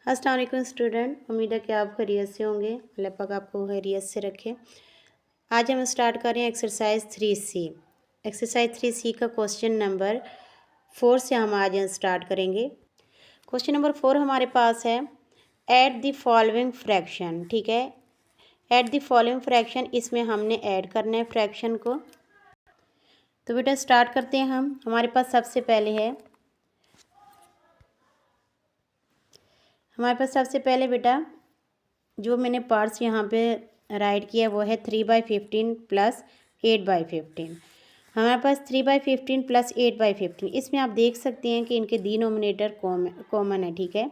अस्सलाम वालेकुम स्टूडेंट, उम्मीद है कि आप खैरियत से होंगे। अल्लाह पाक आपको खैरियत से रखे। आज हम स्टार्ट कर रहे हैं एक्सरसाइज 3C। एक्सरसाइज 3C का क्वेश्चन नंबर 4 से हम आज स्टार्ट करेंगे। क्वेश्चन नंबर 4 हमारे पास है ऐड द फॉलोइंग फ्रैक्शन। ठीक है, ऐड द फॉलोइंग फ्रैक्शन, इसमें हमने ऐड करना है फ्रैक्शन को। तो बेटा स्टार्ट करते हैं हम। हमारे पास सबसे पहले बेटा जो मैंने पार्ट्स यहाँ पे राइट किया वो है 3/15 प्लस 8/15। हमारे पास 3/15 प्लस 8/15, इसमें आप देख सकते हैं कि इनके डिनोमिनेटर कॉमन है। ठीक है,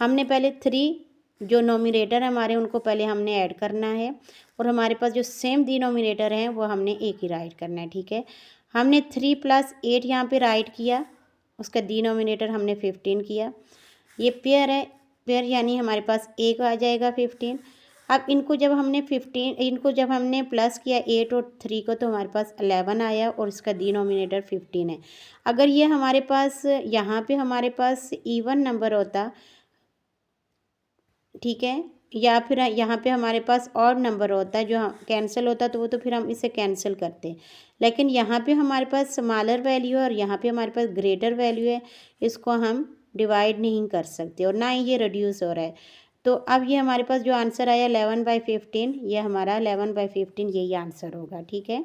हमने पहले 3 जो नोमिनेटर है हमारे उनको पहले हमने ऐड करना है, और हमारे पास जो सेम डिनोमिनेटर हैं वो हमने एक ही राइट करना है। ठीक है, हमने 3 + 8 यहाँ पे राइट किया, उसका डिनोमिनेटर हमने 15 किया। ये पेयर है, पेयर यानी हमारे पास एक आ जाएगा 15। अब इनको जब हमने प्लस किया 8 और 3 को, तो हमारे पास 11 आया और इसका डिनोमिनेटर 15 है। अगर ये हमारे पास यहाँ पे हमारे पास इवन नंबर होता, ठीक है, या फिर यहाँ पे हमारे पास ऑड नंबर होता है जो कैंसिल होता, तो वो तो फिर हम इसे कैंसिल करते। लेकिन यहाँ पे हमारे पास स्मॉलर वैल्यू है और यहाँ पे हमारे पास ग्रेटर वैल्यू है, इसको हम डिवाइड नहीं कर सकते और ना ही ये रिड्यूस हो रहा है। तो अब ये हमारे पास जो आंसर आया 11/15, ये हमारा 11/15 यही आंसर होगा। ठीक है,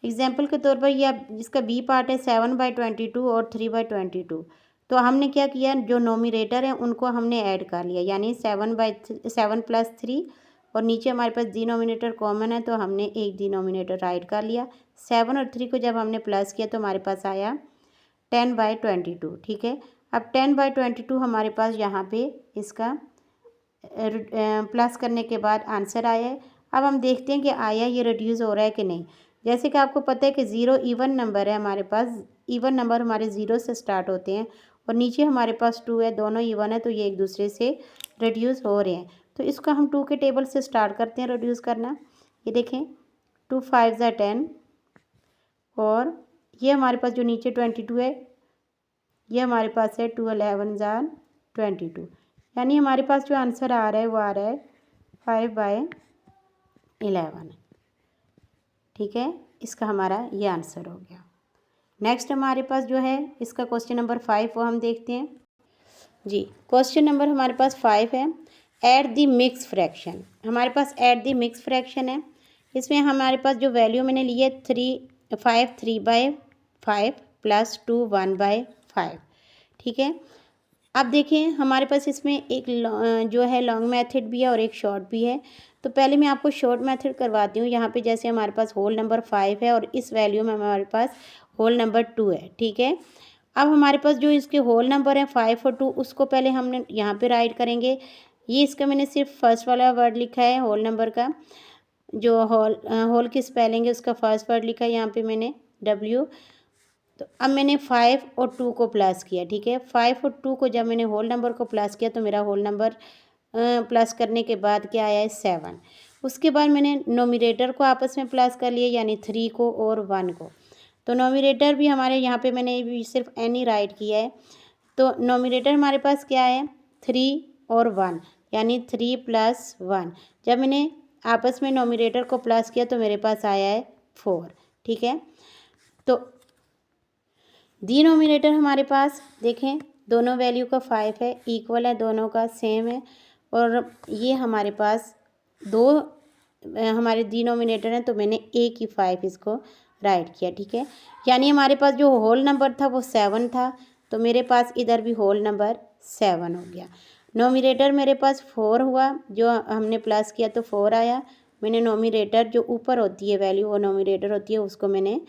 एग्जाम्पल के तौर पर ये जिसका बी पार्ट है 7/22 और 3/22। तो हमने क्या किया, जो नोमिनेटर है उनको हमने ऐड कर लिया, यानी 7 + 3, और नीचे हमारे पास डिनोमिनेटर कॉमन है तो हमने एक डिनोमिनेटर राइट कर लिया। 7 और 3 को जब हमने प्लस किया तो हमारे पास आया 10/22। ठीक है, अब 10/22 हमारे पास यहाँ पे इसका प्लस करने के बाद आंसर आया है। अब हम देखते हैं कि आया ये रिड्यूस हो रहा है कि नहीं। जैसे कि आपको पता है कि 0 इवन नंबर है हमारे पास, इवन नंबर हमारे 0 से स्टार्ट होते हैं, और नीचे हमारे पास 2 है, दोनों इवन है तो ये एक दूसरे से रिड्यूस हो रहे हैं। तो इसको हम 2 के टेबल से स्टार्ट करते हैं रिड्यूस करना। ये देखें, 2 × 5 = 10, और ये हमारे पास जो नीचे 22 है, ये हमारे पास है 2 × 11 = 22, यानी हमारे पास जो आंसर आ रहा है वो आ रहा है 5/11। ठीक है, इसका हमारा ये आंसर हो गया। नेक्स्ट हमारे पास जो है इसका क्वेश्चन नंबर 5 वो हम देखते हैं जी। क्वेश्चन नंबर हमारे पास 5 है ऐड द मिक्स फ्रैक्शन। हमारे पास ऐड द मिक्स फ्रैक्शन है। इसमें हमारे पास जो वैल्यू मैंने ली है 5 3/5 प्लस 2 1/5। ठीक है, अब देखें हमारे पास इसमें एक जो है लॉन्ग मेथड भी है और एक शॉर्ट भी है। तो पहले मैं आपको शॉर्ट मेथड करवाती हूँ। यहाँ पे जैसे हमारे पास होल नंबर 5 है और इस वैल्यू में हमारे पास होल नंबर 2 है। ठीक है, अब हमारे पास जो इसके होल नंबर है 5 और 2, उसको पहले हमने यहाँ पे राइट करेंगे। ये इसका मैंने सिर्फ फर्स्ट वाला वर्ड लिखा है होल नंबर का, जो होल की स्पेलिंग है उसका फर्स्ट वर्ड लिखा है यहाँ पे मैंने W। तो अब मैंने 5 और 2 को प्लस किया। ठीक है, 5 और 2 को जब मैंने होल नंबर को प्लस किया तो मेरा होल नंबर प्लस करने के बाद क्या आया है 7। उसके बाद मैंने नोमिनेटर को आपस में प्लस कर लिया, यानी 3 को और 1 को। तो नोमिनेटर भी हमारे यहाँ पे मैंने भी सिर्फ n ही राइट किया है। तो नोमिनेटर हमारे पास क्या है 3 और 1, यानी 3 + 1। जब मैंने आपस में नोमिनेटर को प्लस किया तो मेरे पास आया है 4। ठीक है, तो डिनोमिनेटर हमारे पास देखें दोनों वैल्यू का 5 है, इक्वल है, दोनों का सेम है, और ये हमारे पास दो हमारे डिनोमिनेटर हैं तो मैंने एक ही 5 इसको राइट किया। ठीक है, यानी हमारे पास जो होल नंबर था वो 7 था, तो मेरे पास इधर भी होल नंबर 7 हो गया। नोमिनेटर मेरे पास 4 हुआ, जो हमने प्लस किया तो 4 आया। मैंने नोमिनेटर जो ऊपर होती है वैल्यू वो नोमिनेटर होती है, उसको मैंने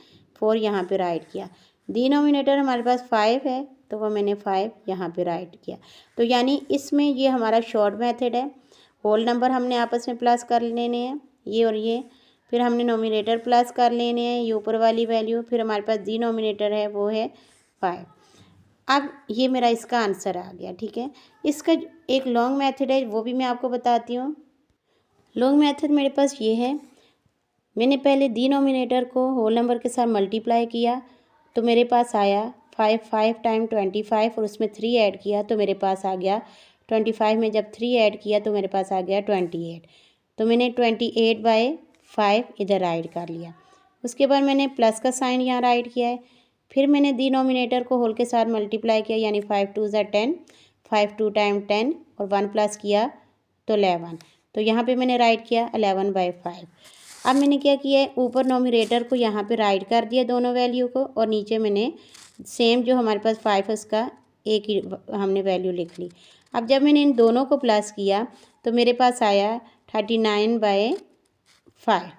4 यहाँ पे राइट किया। डिनोमिनेटर हमारे पास 5 है तो वो मैंने 5 यहाँ पे राइट किया। तो यानी इसमें ये हमारा शॉर्ट मेथड है। होल नंबर हमने आपस में प्लस कर लेने हैं, ये और ये, फिर हमने नोमिनेटर प्लस कर लेने हैं, ये ऊपर वाली वैल्यू, फिर हमारे पास डिनोमिनेटर है वो है 5। अब ये मेरा इसका आंसर आ गया। ठीक है, इसका एक लॉन्ग मेथड है वो भी मैं आपको बताती हूँ। लॉन्ग मेथड मेरे पास ये है, मैंने पहले डिनोमिनेटर को होल नंबर के साथ मल्टीप्लाई किया तो मेरे पास आया 5 × 25 और उसमें 3 ऐड किया तो मेरे पास आ गया 25 में जब 3 ऐड किया तो मेरे पास आ गया 28। तो मैंने 28/5 इधर राइट कर लिया। उसके बाद मैंने प्लस का साइन यहाँ राइट किया है। फिर मैंने डिनोमिनेटर को होल के साथ मल्टीप्लाई किया, यानी 5 2 ज़ा 10, 5 2 टाइम 10 और 1 प्लस किया तो 11। तो यहाँ पे मैंने राइट किया 11/5। अब मैंने क्या किया है, ऊपर नोमिनेटर को यहाँ पे राइट कर दिया दोनों वैल्यू को, और नीचे मैंने सेम जो हमारे पास 5 है उसका एक ही हमने वैल्यू लिख ली। अब जब मैंने इन दोनों को प्लस किया तो मेरे पास आया 39/5।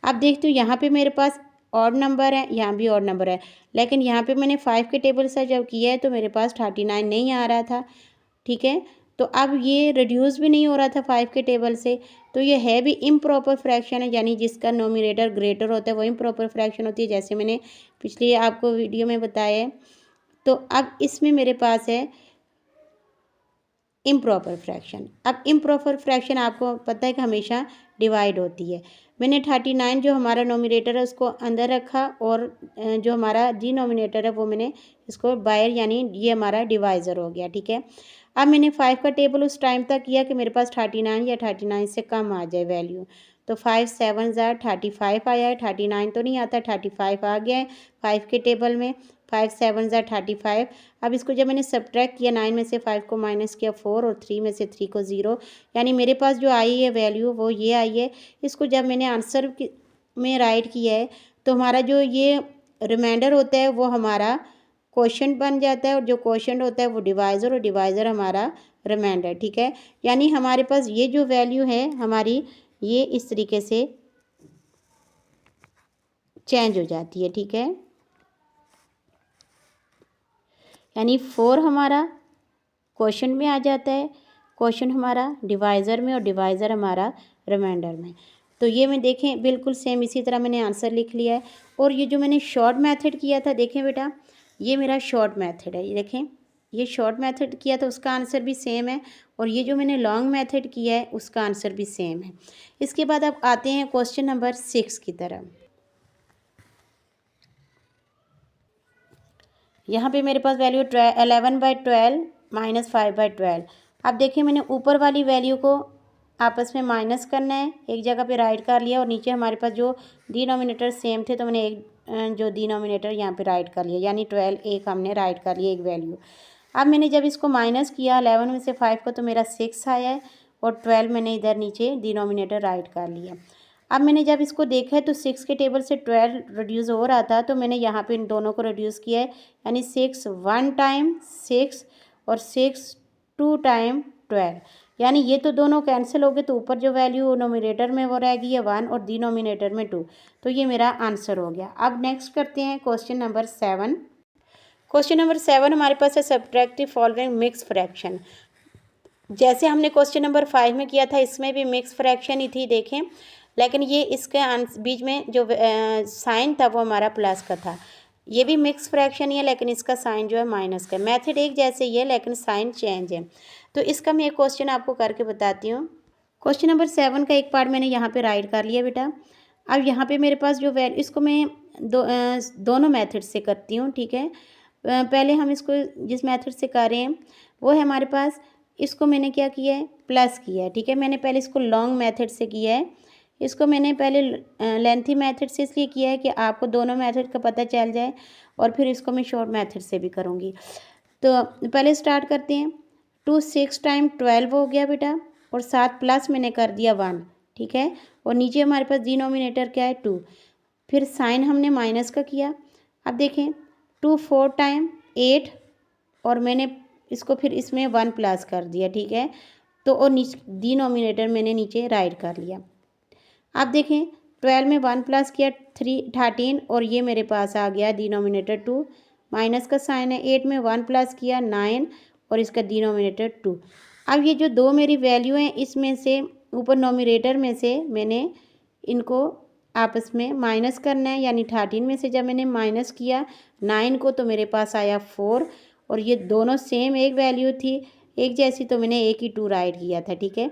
अब देखती हूँ यहाँ पे मेरे पास ऑड नंबर है, यहाँ भी ऑड नंबर है, लेकिन यहाँ पे मैंने 5 के टेबल से जब किया है तो मेरे पास 39 नहीं आ रहा था। ठीक है, तो अब ये रिड्यूस भी नहीं हो रहा था 5 के टेबल से, तो ये है भी इम्प्रॉपर फ्रैक्शन है, यानी जिसका नोमिनेटर ग्रेटर होता है वो इम्प्रॉपर फ्रैक्शन होती है, जैसे मैंने पिछली आपको वीडियो में बताया है। तो अब इसमें मेरे पास है इम्प्रॉपर फ्रैक्शन। अब इम्प्रॉपर फ्रैक्शन आपको पता है कि हमेशा डिवाइड होती है। मैंने 39 जो हमारा नोमिनेटर है उसको अंदर रखा, और जो हमारा डिनोमिनेटर है वो मैंने इसको बाहर, यानी ये हमारा डिवाइज़र हो गया। ठीक है, अब मैंने 5 का टेबल उस टाइम तक किया कि मेरे पास 39 या 39 से कम आ जाए वैल्यू। तो 5 7 ज़ा 35 आया है, 39 तो नहीं आता, 35 आ गया है 5 के टेबल में। 5 7 ज़ा 35। अब इसको जब मैंने सब्ट्रैक्ट किया, 9 में से 5 को माइनस किया 4, और 3 में से 3 को 0, यानी मेरे पास जो आई है वैल्यू वो ये आई है। इसको जब मैंने आंसर में राइट किया है तो हमारा जो ये रिमाइंडर होता है वो हमारा क्वोशंट बन जाता है, और जो क्वोशंट होता है वो डिवाइज़र, और डिवाइज़र हमारा रिमाइंडर। ठीक है, यानी हमारे पास ये जो वैल्यू है हमारी, ये इस तरीके से चेंज हो जाती है। ठीक है, यानी 4 हमारा क्वोशंट में आ जाता है, क्वोशंट हमारा डिवाइज़र में, और डिवाइज़र हमारा रिमाइंडर में। तो ये मैं देखें बिल्कुल सेम इसी तरह मैंने आंसर लिख लिया है। और ये जो मैंने शॉर्ट मेथड किया था, देखें बेटा, ये मेरा शॉर्ट मेथड है, ये देखें, ये शॉर्ट मेथड किया था उसका आंसर भी सेम है, और ये जो मैंने लॉन्ग मेथड किया है उसका आंसर भी सेम है। इसके बाद अब आते हैं क्वेश्चन नंबर 6 की तरफ। यहाँ पे मेरे पास वैल्यू 11/12 माइनस 5/12। अब देखिए मैंने ऊपर वाली वैल्यू को आपस में माइनस करना है, एक जगह पे राइट कर लिया, और नीचे हमारे पास जो डिनोमिनेटर सेम थे तो मैंने एक जो डिनोमिनेटर यहाँ पे राइट कर लिया, यानी 12 एक हमने राइट कर लिया एक वैल्यू। अब मैंने जब इसको माइनस किया 11 में से 5 को तो मेरा 6 आया है, और 12 मैंने इधर नीचे डिनोमिनेटर राइट कर लिया। अब मैंने जब इसको देखा है तो 6 के टेबल से 12 रिड्यूस हो रहा था, तो मैंने यहाँ पे इन दोनों को रिड्यूस किया है, यानी 6 1 टाइम 6 और 6 2 टाइम 12, यानी ये तो दोनों कैंसिल हो गए, तो ऊपर जो वैल्यू नोमिनेटर में वो रह गई है 1 और डिनोमिनेटर में 2। तो ये मेरा आंसर हो गया। अब नेक्स्ट करते हैं क्वेश्चन नंबर 7। क्वेश्चन नंबर 7 हमारे पास है subtract the following mix fraction. जैसे हमने क्वेश्चन नंबर 5 में किया था, इसमें भी मिक्स फ्रैक्शन ही थी, देखें, लेकिन ये इसके बीच में जो साइन था वो हमारा प्लस का था। ये भी मिक्स फ्रैक्शन ही है, लेकिन इसका साइन जो है माइनस का। मेथड एक जैसे ही है लेकिन साइन चेंज है। तो इसका मैं एक क्वेश्चन आपको करके बताती हूँ। क्वेश्चन नंबर 7 का एक पार्ट मैंने यहाँ पे राइट कर लिया बेटा। अब यहाँ पे मेरे पास जो वैल्यू, इसको मैं दोनों मेथड से करती हूँ। ठीक है, पहले हम इसको जिस मेथड से कर रहे हैं वो है हमारे पास, इसको मैंने क्या किया है, प्लस किया है। ठीक है, मैंने पहले इसको लॉन्ग मेथड से किया है, इसको मैंने पहले लेंथी मेथड से इसलिए किया है कि आपको दोनों मेथड का पता चल जाए, और फिर इसको मैं शॉर्ट मेथड से भी करूँगी। तो पहले स्टार्ट करते हैं। 2 6 टाइम 12 हो गया बेटा, और साथ प्लस मैंने कर दिया 1। ठीक है, और नीचे हमारे पास डिनोमिनेटर क्या है 2, फिर साइन हमने माइनस का किया। अब देखें 2 4 टाइम 8, और मैंने इसको फिर इसमें 1 प्लस कर दिया। ठीक है, तो और डिनोमिनेटर मैंने नीचे राइट कर लिया। अब देखें 12 में 1 प्लस किया 13, और ये मेरे पास आ गया डिनोमिनेटर 2, माइनस का साइन है। 8 में 1 प्लस किया 9, और इसका डिनोमिनेटर 2। अब ये जो दो मेरी वैल्यू हैं, इसमें से ऊपर नोमिनेटर में से मैंने इनको आपस में माइनस करना है, यानी 13 में से जब मैंने माइनस किया 9 को तो मेरे पास आया 4, और ये दोनों सेम एक वैल्यू थी एक जैसी, तो मैंने एक ही 2 राइट किया था। ठीक है,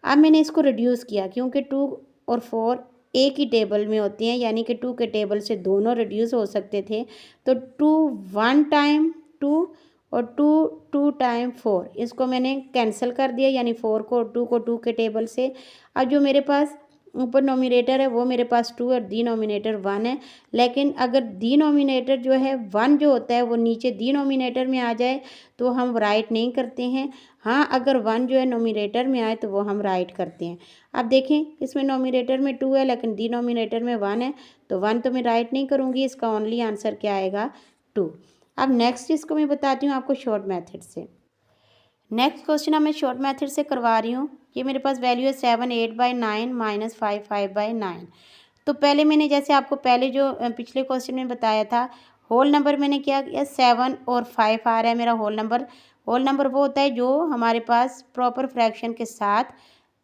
अब मैंने इसको रिड्यूस किया, क्योंकि 2 और 4 एक ही टेबल में होते हैं, यानी कि 2 के टेबल से दोनों रिड्यूस हो सकते थे। तो 2 1 टाइम 2 और 2 टाइम 4, इसको मैंने कैंसिल कर दिया, यानी 4 को 2 को 2 के टेबल से। अब जो मेरे पास ऊपर नोमिनेटर है वो मेरे पास 2 और डिनोमिनेटर 1 है। लेकिन अगर डिनोमिनेटर जो है 1 जो होता है वो नीचे डिनोमिनेटर में आ जाए तो हम राइट नहीं करते हैं। हाँ, अगर 1 जो है नोमिनेटर में आए तो वो हम राइट करते हैं। अब देखें, इसमें नोमिनेटर में 2 है लेकिन डिनोमिनेटर में 1 है, तो 1 तो मैं राइट नहीं करूँगी, इसका ओनली आंसर क्या आएगा 2। अब नेक्स्ट इसको मैं बताती हूँ आपको शॉर्ट मेथड से। नेक्स्ट क्वेश्चन अब मैं शॉर्ट मेथड से करवा रही हूँ। ये मेरे पास वैल्यू है 7 8/9 माइनस 5 5/9। तो पहले मैंने जैसे आपको पहले जो पिछले क्वेश्चन में बताया था, होल नंबर मैंने क्या किया, 7 और 5 आ रहा है मेरा होल नंबर। होल नंबर वो होता है जो हमारे पास प्रॉपर फ्रैक्शन के साथ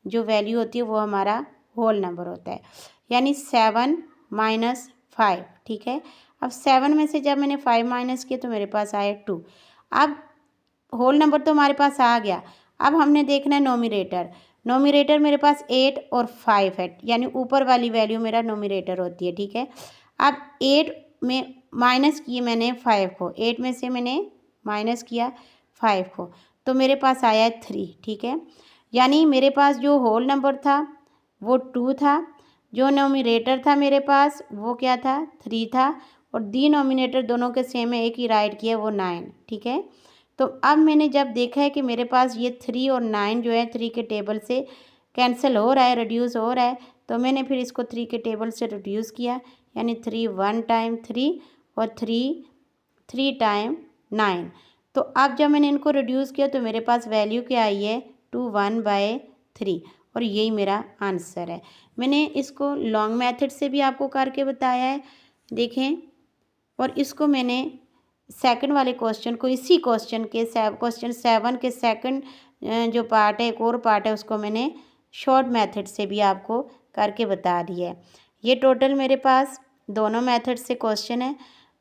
जो वैल्यू होती है वो हमारा होल नंबर होता है, यानी 7 माइनस 5। ठीक है, अब 7 में से जब मैंने 5 माइनस किया तो मेरे पास आया 2। अब होल नंबर तो हमारे पास आ गया। अब हमने देखना है नोमिनेटर। नोमिनेटर मेरे पास 8 और 5 है, यानी ऊपर वाली वैल्यू मेरा नोमिनेटर होती है। ठीक है, अब 8 में माइनस किए मैंने 5 को, 8 में से मैंने माइनस किया 5 को, तो मेरे पास आया 3। ठीक है, यानी मेरे पास जो होल नंबर था वो 2 था, जो नोमिनेटर था मेरे पास वो क्या था, 3 था, और डिनोमिनेटर दोनों के सेम है, एक ही राइट किया वो 9। ठीक है, तो अब मैंने जब देखा है कि मेरे पास ये 3 और 9 जो है 3 के टेबल से कैंसिल हो रहा है, रिड्यूस हो रहा है, तो मैंने फिर इसको 3 के टेबल से रिड्यूस किया, यानी 3 1 टाइम 3 और 3 टाइम 9। तो अब जब मैंने इनको रिड्यूस किया तो मेरे पास वैल्यू क्या आई है, 2 1/3, और यही मेरा आंसर है। मैंने इसको लॉन्ग मेथड से भी आपको करके बताया है, देखें, और इसको मैंने सेकंड वाले क्वेश्चन को, इसी क्वेश्चन के क्वेश्चन 7 के सेकंड जो पार्ट है, एक और पार्ट है, उसको मैंने शॉर्ट मेथड से भी आपको करके बता दिया है। ये टोटल मेरे पास दोनों मेथड से क्वेश्चन है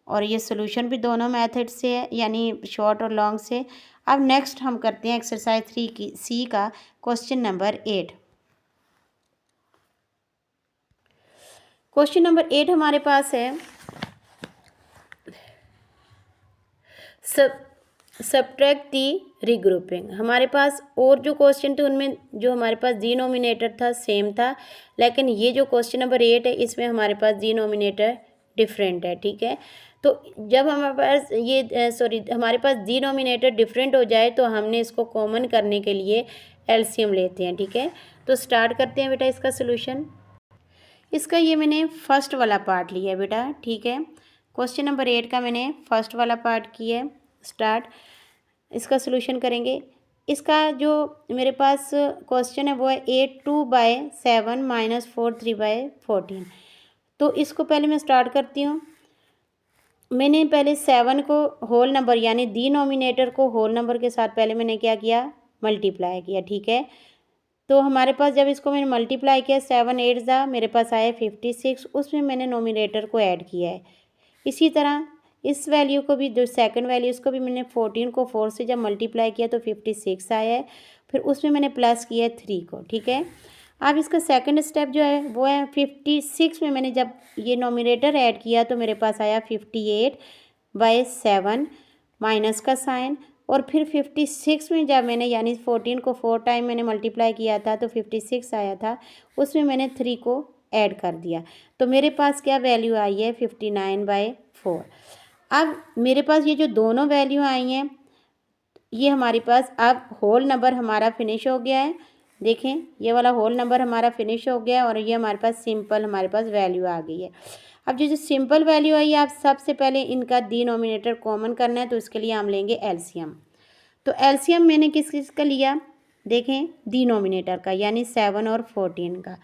और ये सोल्यूशन भी दोनों मेथड से है, यानी शॉर्ट और लॉन्ग से। अब नेक्स्ट हम करते हैं एक्सरसाइज 3 की सी का क्वेश्चन नंबर 8। क्वेश्चन नंबर 8 हमारे पास है, सब्ट्रैक्ट दी रीग्रुपिंग। हमारे पास और जो क्वेश्चन थे उनमें जो हमारे पास डिनोमिनेटर था सेम था, लेकिन ये जो क्वेश्चन नंबर 8 है इसमें हमारे पास डिनोमिनेटर डिफरेंट है। ठीक है, तो जब हमारे पास ये हमारे पास डिनोमिनेटर डिफरेंट हो जाए तो हमने इसको कॉमन करने के लिए एलसीएम लेते हैं। ठीक है, तो स्टार्ट करते हैं बेटा इसका सोल्यूशन। इसका ये मैंने फर्स्ट वाला पार्ट लिया है बेटा। ठीक है, क्वेश्चन नंबर 8 का मैंने फर्स्ट वाला पार्ट किया है। स्टार्ट, इसका सोल्यूशन करेंगे। इसका जो मेरे पास क्वेश्चन है वो है 8 2/7 माइनस 4 3/14। तो इसको पहले मैं स्टार्ट करती हूँ। मैंने पहले 7 को होल नंबर यानी डिनोमिनेटर को होल नंबर के साथ पहले मैंने क्या किया, मल्टीप्लाई किया। ठीक है, तो हमारे पास जब इसको मैंने मल्टीप्लाई किया 7 8 ज़ा मेरे पास आया 56, उसमें मैंने नोमिनेटर को ऐड किया है। इसी तरह इस वैल्यू को भी, जो सेकंड वैल्यू, इसको भी मैंने 14 को 4 से जब मल्टीप्लाई किया तो 56 आया है, फिर उसमें मैंने प्लस किया है 3 को। ठीक है, अब इसका सेकंड स्टेप जो है वो है 56 में मैंने जब ये नोमिनेटर ऐड किया तो मेरे पास आया 58/7 माइनस का साइन, और फिर 56 में जब मैंने यानी 14 को 4 टाइम मैंने मल्टीप्लाई किया था तो 56 आया था, उसमें मैंने 3 को ऐड कर दिया, तो मेरे पास क्या वैल्यू आई है 59/4। अब मेरे पास ये जो दोनों वैल्यू आई हैं ये हमारे पास अब होल नंबर हमारा फिनिश हो गया है। देखें, ये वाला होल नंबर हमारा फिनिश हो गया है और ये हमारे पास सिंपल हमारे पास वैल्यू आ गई है। अब जो सिंपल वैल्यू आई है, आप सबसे पहले इनका डिनोमिनेटर कॉमन करना है, तो इसके लिए हम लेंगे एलसीएम। तो एलसीएम मैंने किस किस का लिया, देखें, डिनोमिनेटर का यानी 7 और 14 का।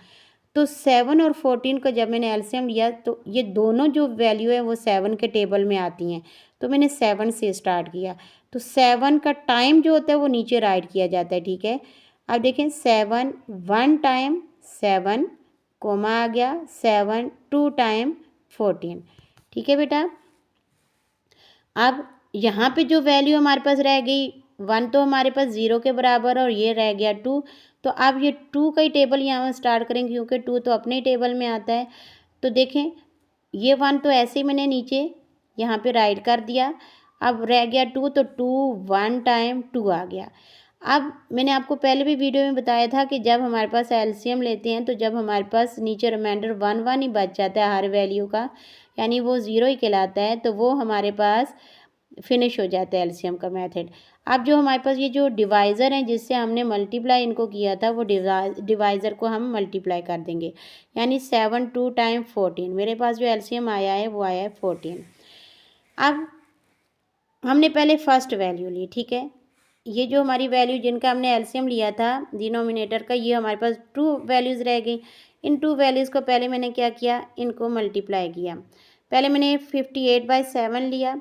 तो 7 और 14 का जब मैंने एलसीएम लिया तो ये दोनों जो वैल्यू है वो 7 के टेबल में आती हैं, तो मैंने 7 से स्टार्ट किया। तो 7 का टाइम जो होता है वो नीचे राइट किया जाता है। ठीक है, अब देखें 7 1 टाइम 7 कोमा आ गया, 7 2 टाइम 14। ठीक है बेटा, अब यहाँ पे जो वैल्यू हमारे पास रह गई 1 तो हमारे पास 0 के बराबर और ये रह गया 2, तो अब ये 2 का ही टेबल यहाँ स्टार्ट करेंगे क्योंकि 2 तो अपने ही टेबल में आता है। तो देखें, ये 1 तो ऐसे ही मैंने नीचे यहाँ पे राइट कर दिया। अब रह गया 2, तो 2 1 टाइम 2 आ गया। अब मैंने आपको पहले भी वीडियो में बताया था कि जब हमारे पास एलसीएम लेते हैं तो जब हमारे पास नीचे रिमाइंडर 1 1 ही बच जाता है हर वैल्यू का, यानी वो 0 ही कहलाता है, तो वो हमारे पास फिनिश हो जाता है एलसीएम का मेथड। अब जो हमारे पास ये जो डिवाइज़र हैं जिससे हमने मल्टीप्लाई इनको किया था, वो डिवाइज़र को हम मल्टीप्लाई कर देंगे, यानी 7 2 टाइम 14। मेरे पास जो एलसीएम आया है वो आया है 14। अब हमने पहले फर्स्ट वैल्यू ली, ठीक है। ये जो हमारी वैल्यू जिनका हमने एलसीएम लिया था डिनोमिनेटर का, ये हमारे पास 2 वैल्यूज़ रह गई। इन 2 वैल्यूज़ को पहले मैंने क्या किया, इनको मल्टीप्लाई किया। पहले मैंने 58/7 लिया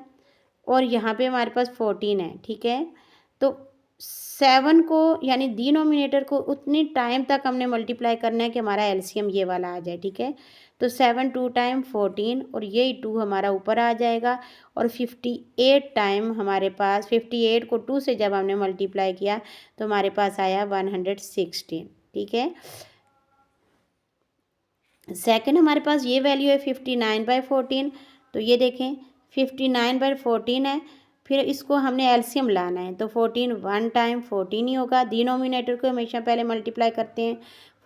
और यहाँ पे हमारे पास 14 है, ठीक है। तो 7 को यानी डिनोमिनेटर को उतनी टाइम तक हमने मल्टीप्लाई करना है कि हमारा एलसीएम ये वाला आ जाए, ठीक है। तो 7 2 टाइम 14 और यही 2 हमारा ऊपर आ जाएगा और 58 टाइम हमारे पास 58 को 2 से जब हमने मल्टीप्लाई किया तो हमारे पास आया 116, ठीक है। सेकंड हमारे पास ये वैल्यू है 59/14। तो ये देखें 59/14 है, फिर इसको हमने एलसीएम लाना है, तो 14 1 टाइम 14 ही होगा। डिनोमिनेटर को हमेशा पहले मल्टीप्लाई करते हैं,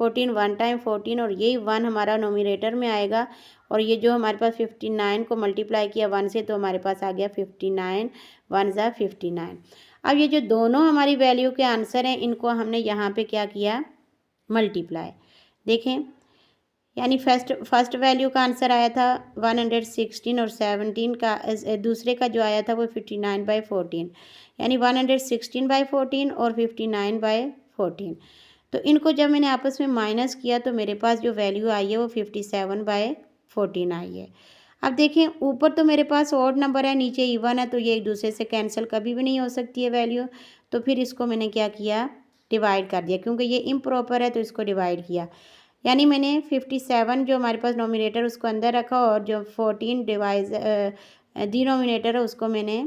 14 1 टाइम 14 और यही 1 हमारा नोमिनेटर में आएगा। और ये जो हमारे पास 59 को मल्टीप्लाई किया 1 से, तो हमारे पास आ गया 59 1 ज़ा 59। अब ये जो दोनों हमारी वैल्यू के आंसर हैं, इनको हमने यहाँ पे क्या किया, मल्टीप्लाई। देखें, यानी फर्स्ट वैल्यू का आंसर आया था 116 और 17 का दूसरे का जो आया था वो 59/14, यानी 116/14 और 59/14। तो इनको जब मैंने आपस में माइनस किया तो मेरे पास जो वैल्यू आई है वो 57/14 आई है। अब देखें, ऊपर तो मेरे पास ऑड नंबर है, नीचे इवन है, तो ये एक दूसरे से कैंसिल कभी भी नहीं हो सकती है वैल्यू। तो फिर इसको मैंने क्या किया, डिवाइड कर दिया, क्योंकि ये इम्प्रॉपर है तो इसको डिवाइड किया। यानी मैंने 57 जो हमारे पास नोमिनेटर उसको अंदर रखा और जो 14 डिनोमिनेटर है उसको मैंने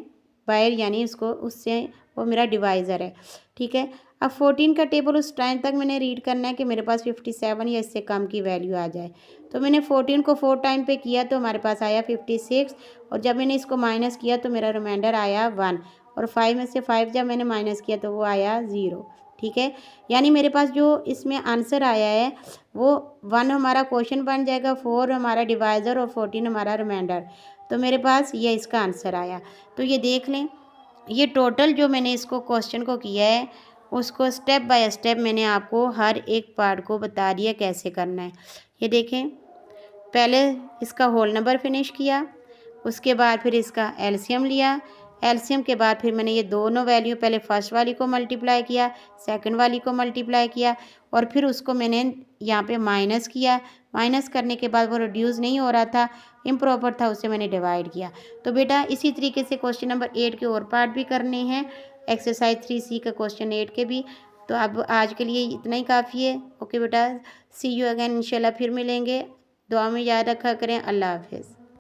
बाहर, यानी उसको उससे वो मेरा डिवाइज़र है, ठीक है। अब 14 का टेबल उस टाइम तक मैंने रीड करना है कि मेरे पास 57 या इससे कम की वैल्यू आ जाए। तो मैंने 14 को 4 टाइम पे किया तो हमारे पास आया 56 और जब मैंने इसको माइनस किया तो मेरा रिमाइंडर आया 1 और 5 में से 5 जब मैंने माइनस किया तो वो आया 0, ठीक है। यानी मेरे पास जो इसमें आंसर आया है वो 1 हमारा क्वेश्चन बन जाएगा, 4 हमारा डिवाइज़र और 14 हमारा रिमाइंडर। तो मेरे पास ये इसका आंसर आया। तो ये देख लें, ये टोटल जो मैंने इसको क्वेश्चन को किया है उसको स्टेप बाय स्टेप मैंने आपको हर एक पार्ट को बता दिया कैसे करना है। ये देखें, पहले इसका होल नंबर फिनिश किया, उसके बाद फिर इसका एलसीएम लिया, एलसीएम के बाद फिर मैंने ये दोनों वैल्यू पहले फर्स्ट वाली को मल्टीप्लाई किया, सेकंड वाली को मल्टीप्लाई किया और फिर उसको मैंने यहाँ पे माइनस किया। माइनस करने के बाद वो रिड्यूस नहीं हो रहा था, इम्प्रॉपर था, उसे मैंने डिवाइड किया। तो बेटा इसी तरीके से क्वेश्चन नंबर 8 के और पार्ट भी करने हैं, एक्सरसाइज 3C का क्वेश्चन 8 के भी। तो अब आज के लिए इतना ही काफ़ी है। ओके बेटा, सी यू अगेन, इंशाल्लाह फिर मिलेंगे। दुआ में याद रखा करें। अल्लाह हाफिज़।